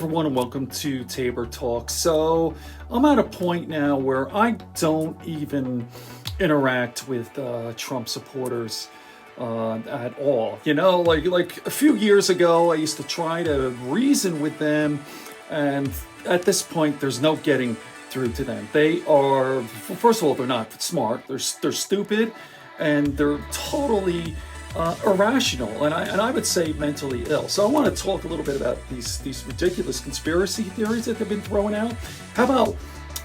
everyone, and welcome to Tabor Talk. So I'm at a point now where I don't even interact with Trump supporters at all. You know, like a few years ago, I used to try to reason with them, and at this point, there's no getting through to them. They are, first of all, they're not smart. They're stupid, and they're totally irrational, and I would say mentally ill. So I want to talk a little bit about these ridiculous conspiracy theories that they've been throwing out. How about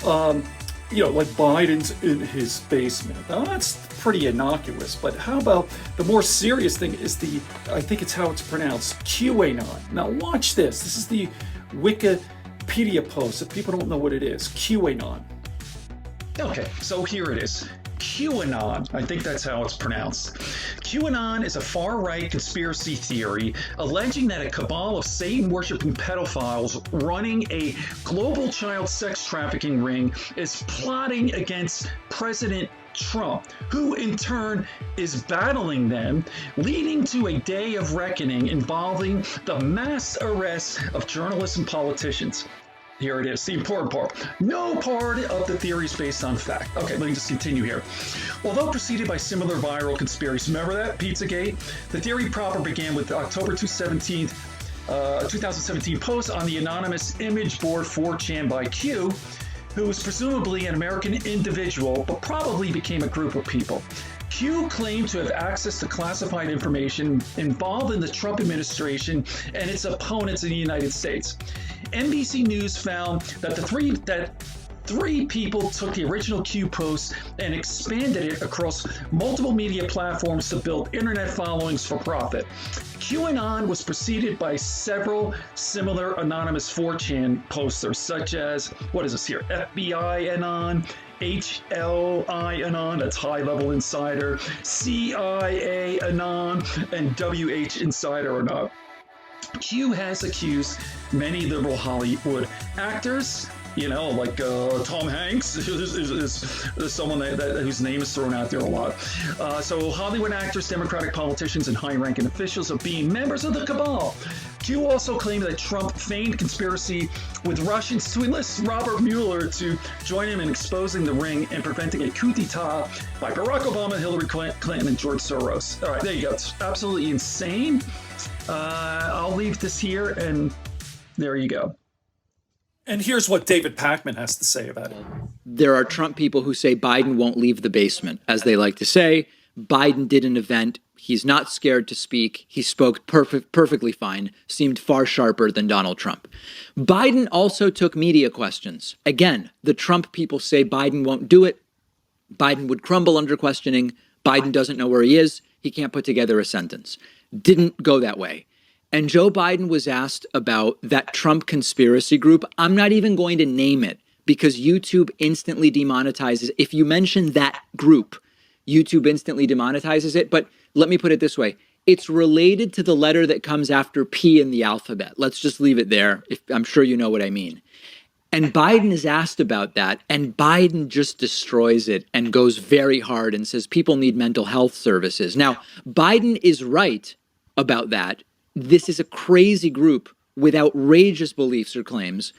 like Biden's in his basement? Now that's pretty innocuous, but how about the more serious thing is I think it's how it's pronounced, QAnon. Now watch this. This is the Wikipedia post. If people don't know what it is, QAnon. Okay, so here it is. QAnon, I think that's how it's pronounced. QAnon is a far-right conspiracy theory alleging that a cabal of Satan-worshipping pedophiles running a global child sex trafficking ring is plotting against President Trump, who in turn is battling them, leading to a day of reckoning involving the mass arrest of journalists and politicians. Here it is, the important part. No part of the theory is based on fact. Okay, let me just continue here. Although preceded by similar viral conspiracies, remember that, Pizzagate? The theory proper began with the October 2017 post on the anonymous image board 4chan by Q, who was presumably an American individual, but probably became a group of people. Q claimed to have access to classified information involved in the Trump administration and its opponents in the United States. NBC News found that three people took the original Q post and expanded it across multiple media platforms to build internet followings for profit. QAnon was preceded by several similar anonymous 4chan posters, such as, what is this here? FBI Anon, HLI Anon, that's High Level Insider, CIA Anon, and WH Insider Anon. Q has accused many liberal Hollywood actors, like Tom Hanks is someone whose name is thrown out there a lot. So Hollywood actors, Democratic politicians, and high-ranking officials of being members of the cabal. Q also claimed that Trump feigned conspiracy with Russians to enlist Robert Mueller to join him in exposing the ring and preventing a coup d'etat by Barack Obama, Hillary Clinton, and George Soros. All right, there you go. It's absolutely insane. I'll leave this here, and there you go. And here's what David Pakman has to say about it. There are Trump people who say Biden won't leave the basement, as they like to say. Biden did an event. He's not scared to speak. He spoke perfectly fine, seemed far sharper than Donald Trump. Biden also took media questions. Again, the Trump people say Biden won't do it. Biden would crumble under questioning. Biden doesn't know where he is. He can't put together a sentence. Didn't go that way. And Joe Biden was asked about that Trump conspiracy group. I'm not even going to name it because YouTube instantly demonetizes. If you mention that group, YouTube instantly demonetizes it. But let me put it this way. It's related to the letter that comes after P in the alphabet. Let's just leave it there. I'm sure you know what I mean. And Biden is asked about that, and Biden just destroys it and goes very hard and says people need mental health services. Now, Biden is right about that. This is a crazy group with outrageous beliefs or claims,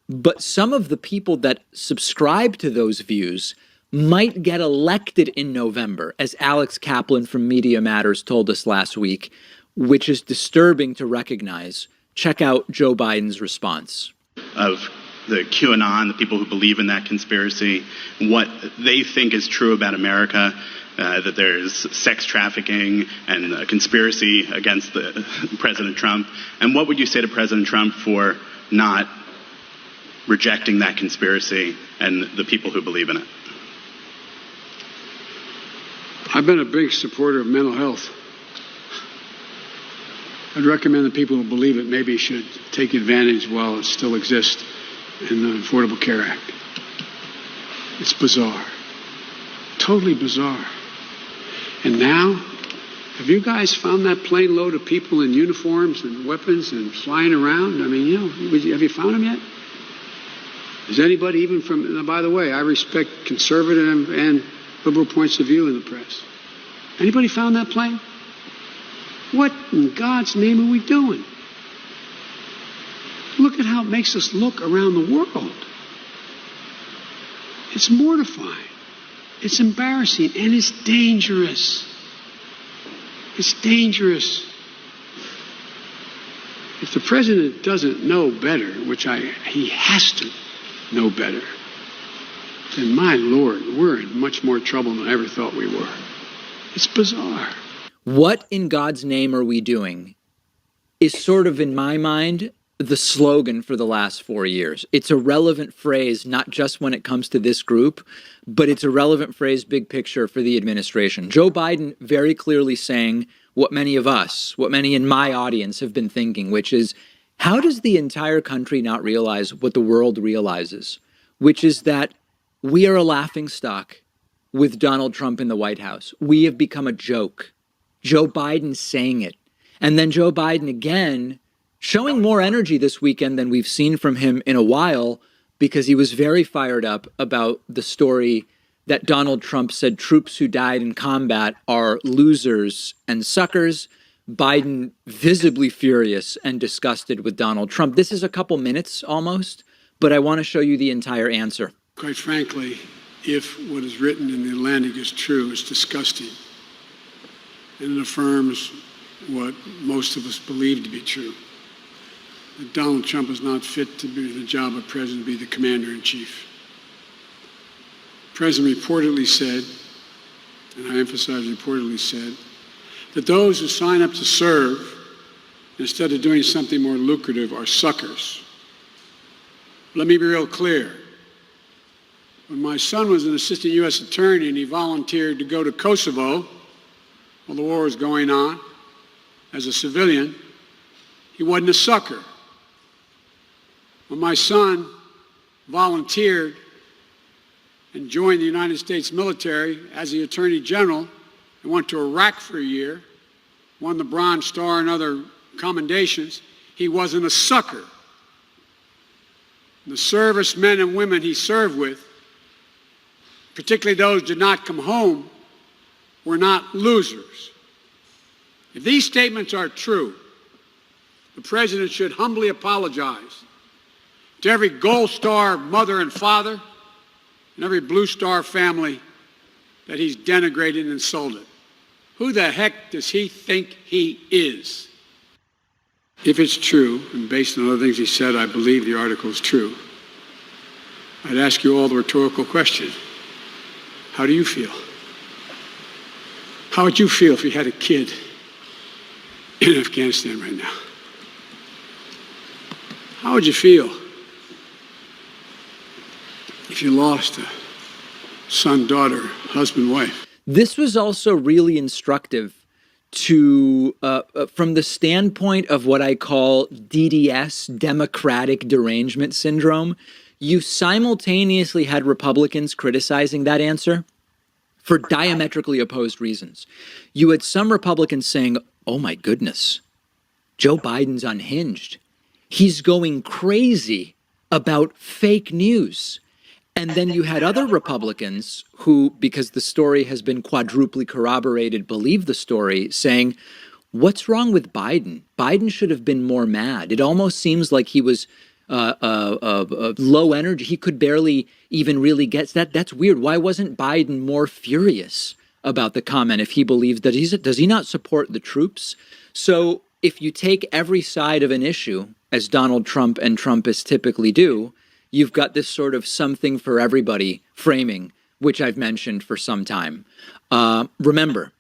but some of the people that subscribe to those views might get elected in November, as Alex Kaplan from Media Matters told us last week, which is disturbing to recognize. Check out Joe Biden's response. Of the QAnon, the people who believe in that conspiracy, what they think is true about America, that there's sex trafficking and a conspiracy against President Trump. And what would you say to President Trump for not rejecting that conspiracy and the people who believe in it? I've been a big supporter of mental health. I'd recommend that people who believe it maybe should take advantage while it still exists in the Affordable Care Act. It's bizarre. Totally bizarre. And now, have you guys found that plane load of people in uniforms and weapons and flying around? I mean, have you found them yet? Is anybody even from, by the way, I respect conservative and liberal points of view in the press. Anybody found that plane? What in God's name are we doing? Look look at how it makes us look around the world. It's mortifying. It's embarrassing, and it's dangerous. It's dangerous. If the president doesn't know better, which he has to know better, then my Lord, we're in much more trouble than I ever thought we were. It's bizarre. What in God's name are we doing is sort of, in my mind, the slogan for the last 4 years. It's a relevant phrase, not just when it comes to this group, but it's a relevant phrase, big picture, for the administration. Joe Biden very clearly saying what many of us, what many in my audience have been thinking, which is, how does the entire country not realize what the world realizes, which is that we are a laughingstock with Donald Trump in the White House. We have become a joke. Joe Biden saying it. And then Joe Biden again showing more energy this weekend than we've seen from him in a while, because he was very fired up about the story that Donald Trump said troops who died in combat are losers and suckers. Biden visibly furious and disgusted with Donald Trump. This is a couple minutes almost, but I want to show you the entire answer. Quite frankly, if what is written in the Atlantic is true, it's disgusting. And it affirms what most of us believe to be true. That Donald Trump is not fit to be the job of president, be the commander-in-chief. The president reportedly said, and I emphasize reportedly said, that those who sign up to serve instead of doing something more lucrative are suckers. Let me be real clear. When my son was an assistant U.S. attorney and he volunteered to go to Kosovo while the war was going on as a civilian, he wasn't a sucker. When my son volunteered and joined the United States military as the Attorney General and went to Iraq for a year, won the Bronze Star and other commendations, he wasn't a sucker. The servicemen and women he served with, particularly those who did not come home, were not losers. If these statements are true, the president should humbly apologize to every Gold Star mother and father and every Blue Star family that he's denigrated and insulted. Who the heck does he think he is? If it's true, and based on other things he said, I believe the article is true, I'd ask you all the rhetorical question. How do you feel? How would you feel if you had a kid in Afghanistan right now? How would you feel if you lost a son, daughter, husband, wife? This was also really instructive to from the standpoint of what I call DDS, Democratic Derangement Syndrome. You simultaneously had Republicans criticizing that answer for diametrically opposed reasons. You had some Republicans saying, oh my goodness, Joe Biden's unhinged. He's going crazy about fake news. And then you had other Republicans who, because the story has been quadruply corroborated, believe the story, saying, what's wrong with Biden? Biden should have been more mad. It almost seems like he was low energy. He could barely even really get that. That's weird. Why wasn't Biden more furious about the comment if he believes that does he not support the troops? So if you take every side of an issue, as Donald Trump and Trumpists typically do, you've got this sort of something for everybody framing, which I've mentioned for some time. Remember,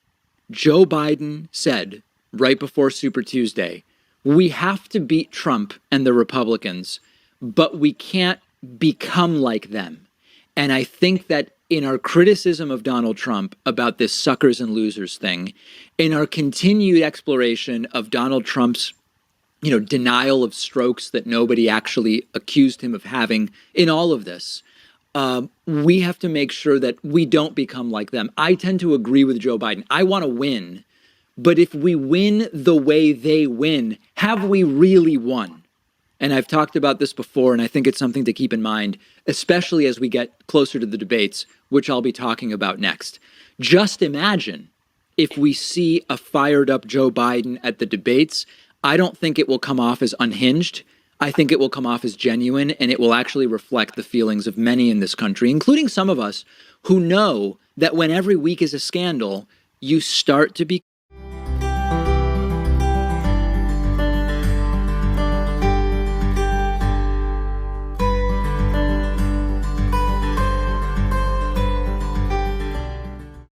Joe Biden said right before Super Tuesday, we have to beat Trump and the Republicans, but we can't become like them. And I think that in our criticism of Donald Trump about this suckers and losers thing, in our continued exploration of Donald Trump's denial of strokes that nobody actually accused him of having in all of this, we have to make sure that we don't become like them. I tend to agree with Joe Biden. I want to win. But if we win the way they win, have we really won? And I've talked about this before, and I think it's something to keep in mind, especially as we get closer to the debates, which I'll be talking about next. Just imagine if we see a fired up Joe Biden at the debates. I don't think it will come off as unhinged. I think it will come off as genuine, and it will actually reflect the feelings of many in this country, including some of us who know that when every week is a scandal, you start to be